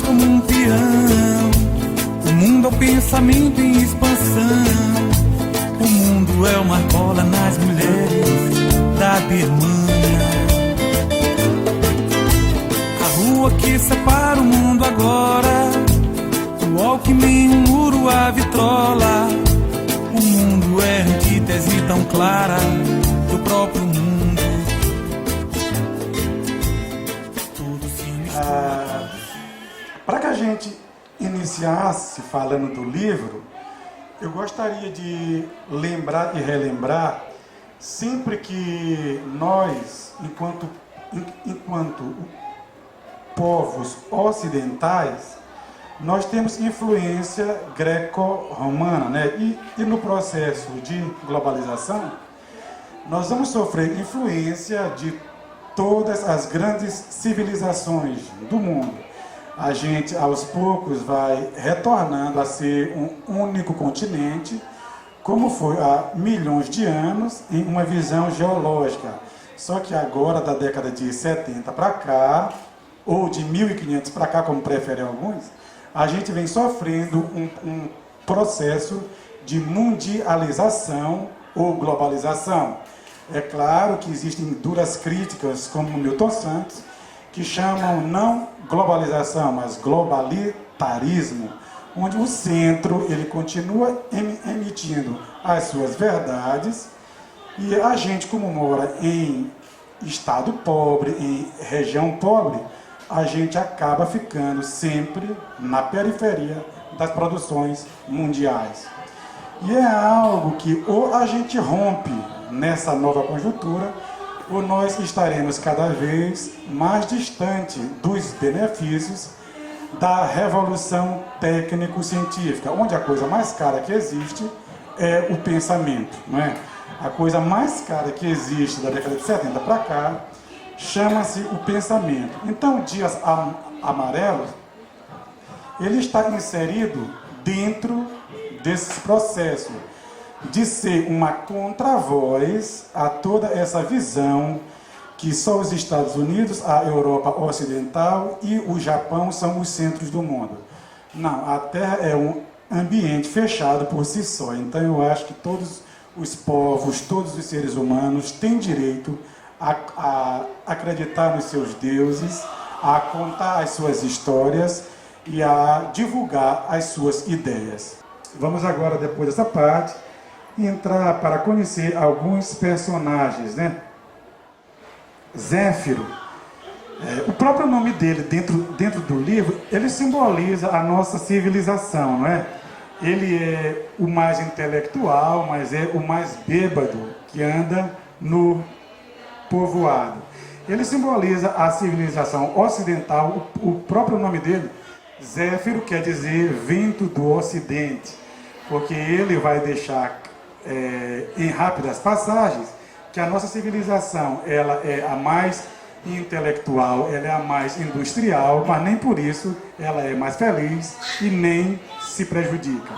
como um peão. O mundo é o pensamento em expansão. O mundo é uma cola nas mulheres da Birmania. A rua que separa o mundo agora, o Alckmin, um muro, a vitrola. O mundo é antítese tão clara do próprio mundo. Tudo se mistura. Para que a gente iniciasse falando do livro, eu gostaria de lembrar e relembrar sempre que nós, enquanto povos ocidentais, nós temos influência greco-romana, né? E no processo de globalização, nós vamos sofrer influência de todas as grandes civilizações do mundo. A gente, aos poucos, vai retornando a ser um único continente, como foi há milhões de anos, em uma visão geológica. Só que agora, da década de 70 para cá, ou de 1500 para cá, como preferem alguns, a gente vem sofrendo um processo de mundialização ou globalização. É claro que existem duras críticas, como Milton Santos, que chamam não globalização, mas globalitarismo, onde o centro ele continua emitindo as suas verdades e a gente, como mora em estado pobre, em região pobre, a gente acaba ficando sempre na periferia das produções mundiais. E é algo que ou a gente rompe nessa nova conjuntura, ou nós estaremos cada vez mais distante dos benefícios da revolução técnico-científica, onde a coisa mais cara que existe é o pensamento, não é? A coisa mais cara que existe da década de 70 para cá chama-se o pensamento. Então, Dias Amarelos, ele está inserido dentro desse processo de ser uma contravoz a toda essa visão que só os Estados Unidos, a Europa Ocidental e o Japão são os centros do mundo. Não, a Terra é um ambiente fechado por si só. Então eu acho que todos os povos, todos os seres humanos têm direito a acreditar nos seus deuses, a contar as suas histórias e a divulgar as suas ideias. Vamos agora, depois dessa parte, entrar para conhecer alguns personagens, né? Zéfiro, o próprio nome dele dentro do livro, ele simboliza a nossa civilização, não é? Ele é o mais intelectual, mas é o mais bêbado que anda no povoado. Ele simboliza a civilização ocidental. O próprio nome dele, Zéfiro, quer dizer vento do ocidente, porque ele vai deixar em rápidas passagens que a nossa civilização ela é a mais intelectual, ela é a mais industrial, mas nem por isso ela é mais feliz e nem se prejudica.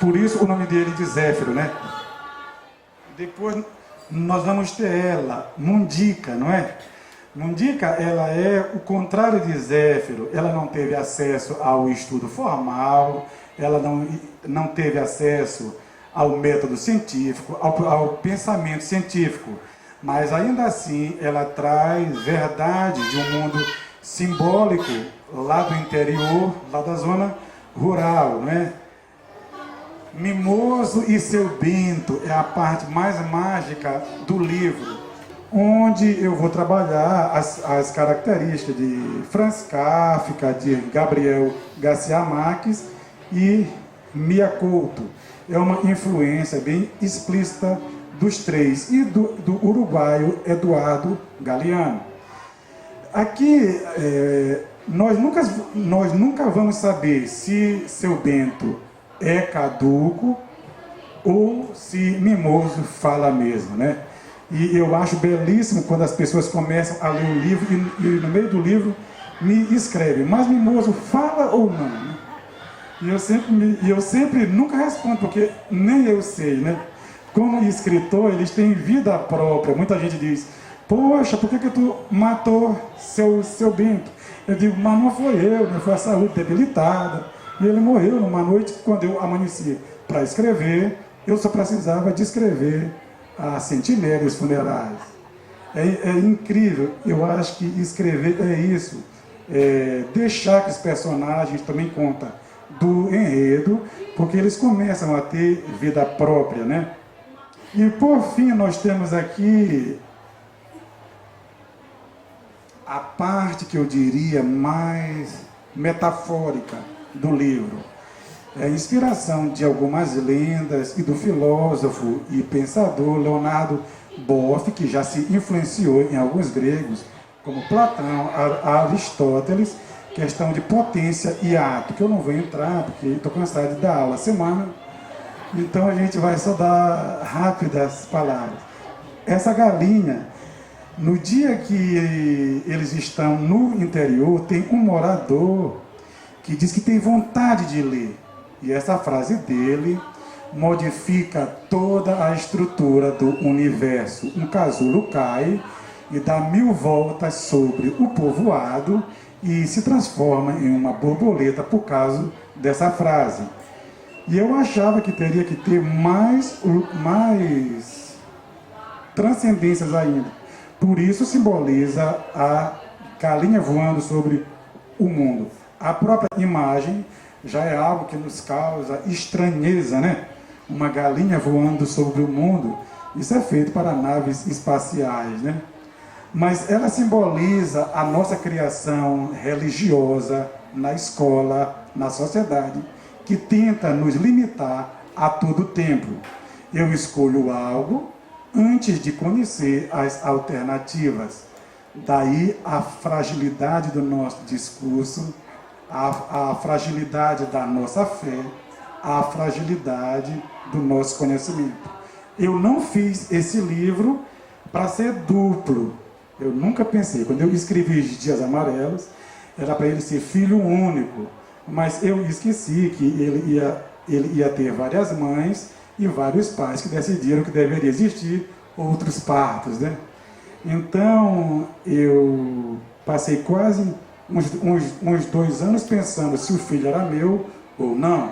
Por isso o nome dele de Zéfiro, né? Depois nós vamos ter ela, Mundica, não é? Mundica, ela é o contrário de Zéfiro. Ela não teve acesso ao estudo formal, ela não teve acesso ao método científico, ao pensamento científico, mas ainda assim ela traz verdade de um mundo simbólico lá do interior, lá da zona rural, né? Mimoso e seu Bento é a parte mais mágica do livro, onde eu vou trabalhar as características de Franz Kafka, de Gabriel Garcia Marques e Mia Couto. É uma influência bem explícita dos três e do uruguaio Eduardo Galeano. Aqui nós nunca vamos saber se seu Bento é caduco ou se Mimoso fala mesmo, né? E eu acho belíssimo quando as pessoas começam a ler o livro e no meio do livro me escrevem, mas Mimoso fala ou não? Né? E eu sempre nunca respondo, porque nem eu sei, né? Como escritor, eles têm vida própria. Muita gente diz, poxa, por que tu matou seu Bento? Eu digo, mas não foi eu, né? Foi a saúde debilitada. E ele morreu numa noite, quando eu amanheci para escrever, eu só precisava de escrever as sentinelas funerais. É incrível, eu acho que escrever é isso, deixar que os personagens também contam do enredo, porque eles começam a ter vida própria, né? E por fim nós temos aqui a parte que eu diria mais metafórica do livro. É a inspiração de algumas lendas e do filósofo e pensador Leonardo Boff, que já se influenciou em alguns gregos, como Platão, Aristóteles, questão de potência e ato, que eu não vou entrar, porque estou cansado de dar aula semana, então a gente vai só dar rápidas palavras. Essa galinha, no dia que eles estão no interior, tem um morador que diz que tem vontade de ler. E essa frase dele modifica toda a estrutura do universo. Um casulo cai e dá 1000 voltas sobre o povoado e se transforma em uma borboleta por causa dessa frase. E eu achava que teria que ter mais transcendências ainda. Por isso simboliza a galinha voando sobre o mundo. A própria imagem já é algo que nos causa estranheza, né? Uma galinha voando sobre o mundo, isso é feito para naves espaciais, né? Mas ela simboliza a nossa criação religiosa na escola, na sociedade, que tenta nos limitar a todo tempo. Eu escolho algo antes de conhecer as alternativas. Daí a fragilidade do nosso discurso, a fragilidade da nossa fé, a fragilidade do nosso conhecimento. Eu não fiz esse livro para ser duplo. Eu nunca pensei, quando eu escrevi Dias Amarelos, era para ele ser filho único, mas eu esqueci que ele ia ter várias mães e vários pais que decidiram que deveria existir outros partos, né? Então, eu passei quase uns 2 anos pensando se o filho era meu ou não,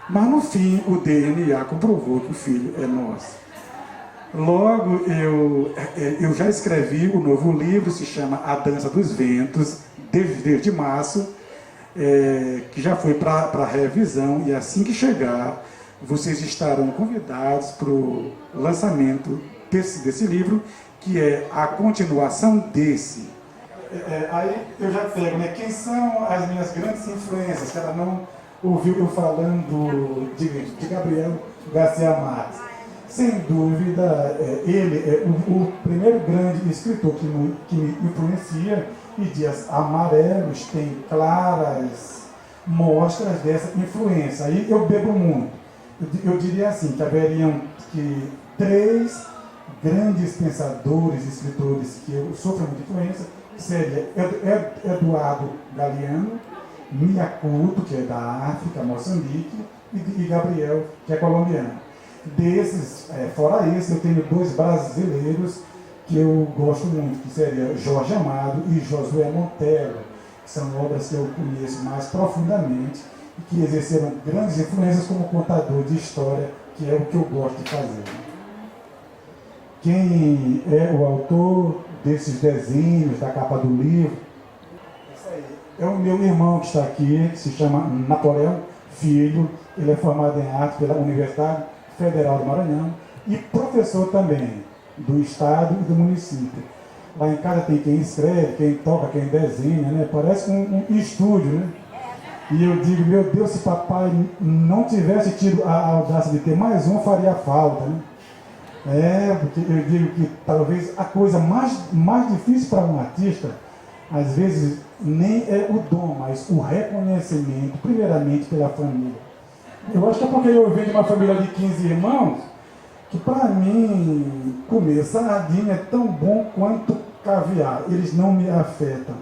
mas no fim o DNA comprovou que o filho é nosso. Logo, eu já escrevi o novo livro, se chama A Dança dos Ventos, desde março, que já foi para revisão, e assim que chegar, vocês estarão convidados para o lançamento desse livro, que é a continuação desse. Aí eu já pego, né? Quem são as minhas grandes influências, que ela não ouviu eu falando de Gabriel Garcia Marques. Sem dúvida, ele é o primeiro grande escritor que me influencia, e Dias Amarelos tem claras mostras dessa influência. Aí eu bebo muito. Eu diria assim, que haveriam 3 grandes pensadores, escritores que eu sofro muita influência, que seria Eduardo Galeano, Miyakuto, que é da África, Moçambique, e Gabriel, que é colombiano. Desses, fora esse, eu tenho 2 brasileiros que eu gosto muito, que seria Jorge Amado e Josué Monteiro, que são obras que eu conheço mais profundamente e que exerceram grandes influências como contador de história, que é o que eu gosto de fazer. Quem é o autor desses desenhos, da capa do livro? Isso aí. É o meu irmão que está aqui, que se chama Napoleão Filho. Ele é formado em arte pela Universidade Federal do Maranhão e professor também do estado e do município. Lá em casa tem quem escreve, quem toca, quem desenha, né? Parece um estúdio, né? E eu digo, meu Deus, se papai não tivesse tido a audácia de ter mais um, faria falta, né? Porque eu digo que talvez a coisa mais difícil para um artista, às vezes, nem é o dom, mas o reconhecimento, primeiramente pela família. Eu acho que é porque eu venho de uma família de 15 irmãos, que para mim, comer sardinha é tão bom quanto caviar. Eles não me afetam.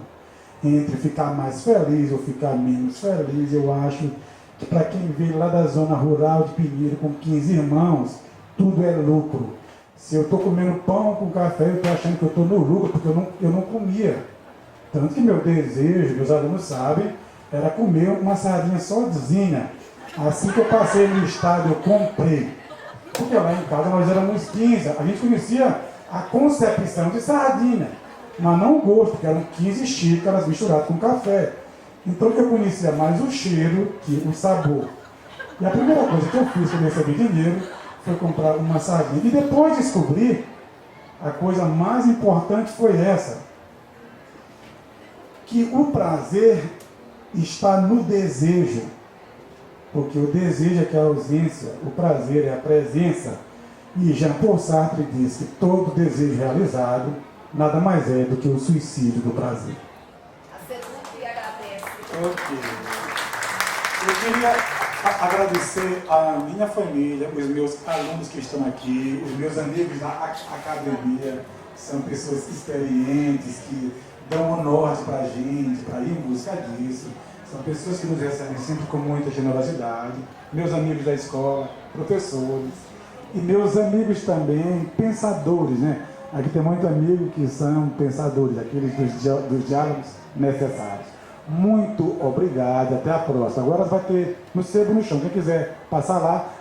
Entre ficar mais feliz ou ficar menos feliz, eu acho que para quem veio lá da zona rural de Pinheiro com 15 irmãos, tudo é lucro. Se eu estou comendo pão com café, eu estou achando que eu estou no lucro, porque eu não comia. Tanto que meu desejo, meus alunos sabem, era comer uma sardinha sozinha. Assim que eu passei no estádio, eu comprei. Porque lá em casa nós éramos 15, a gente conhecia a concepção de sardinha, mas não o gosto, porque eram 15 xícaras misturadas com café. Então eu conhecia mais o cheiro que o sabor. E a primeira coisa que eu fiz quando eu recebi dinheiro foi comprar uma sardinha. E depois descobri, a coisa mais importante foi essa, que o prazer está no desejo. Porque o desejo é que é a ausência, o prazer é a presença. E Jean-Paul Sartre diz que todo desejo realizado nada mais é do que o suicídio do prazer. Ok. Eu queria agradecer a minha família, os meus alunos que estão aqui, os meus amigos da academia, são pessoas experientes que dão o norte para a gente, para ir em busca disso. São pessoas que nos recebem sempre com muita generosidade. Meus amigos da escola, professores. E meus amigos também, pensadores, né? Aqui tem muitos amigos que são pensadores, aqueles dos diálogos necessários. Muito obrigado, até a próxima. Agora vai ter no Sebo no Chão, quem quiser passar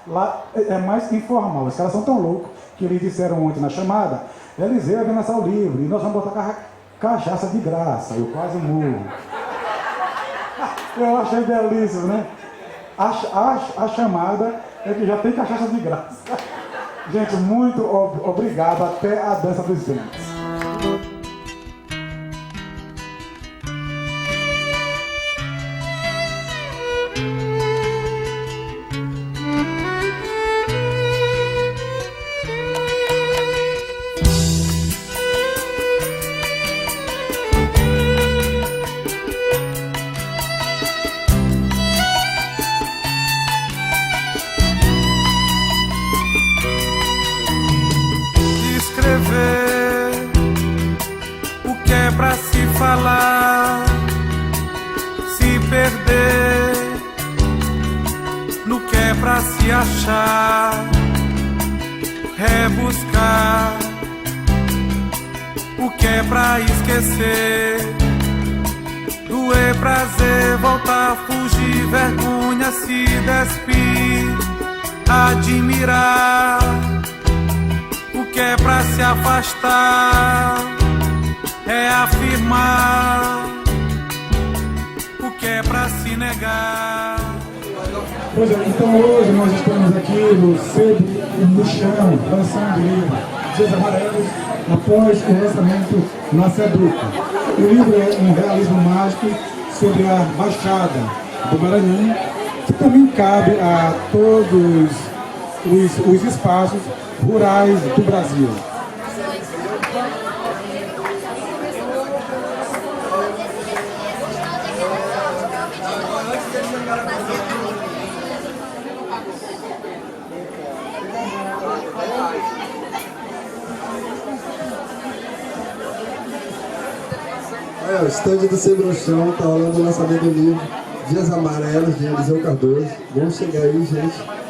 lá é mais informal. Os caras são tão loucos que eles disseram ontem na chamada, Eliseu vai lançar o livro e nós vamos botar cachaça de graça. Eu quase morro. Eu achei belíssimo, né? A chamada é que já tem cachaça de graça. Gente, muito obrigado, até a dança dos ventos. O que é pra se falar, se perder no que é pra se achar, rebuscar o que é pra esquecer, doer prazer, voltar, fugir, vergonha, se despir, admirar o que é pra se afastar, é afirmar o que é pra se negar. Pois é, então hoje nós estamos aqui no Sebo no Chão, lançando o livro Dias Amarelos, após o lançamento na Seduca. O livro é um realismo mágico sobre a Baixada do Maranhão, que também cabe a todos os espaços rurais do Brasil. O estande do Sebo no Chão está rolando o lançamento do livro Dias Amarelos, de Eliseu Cardoso. Vamos chegar aí, gente.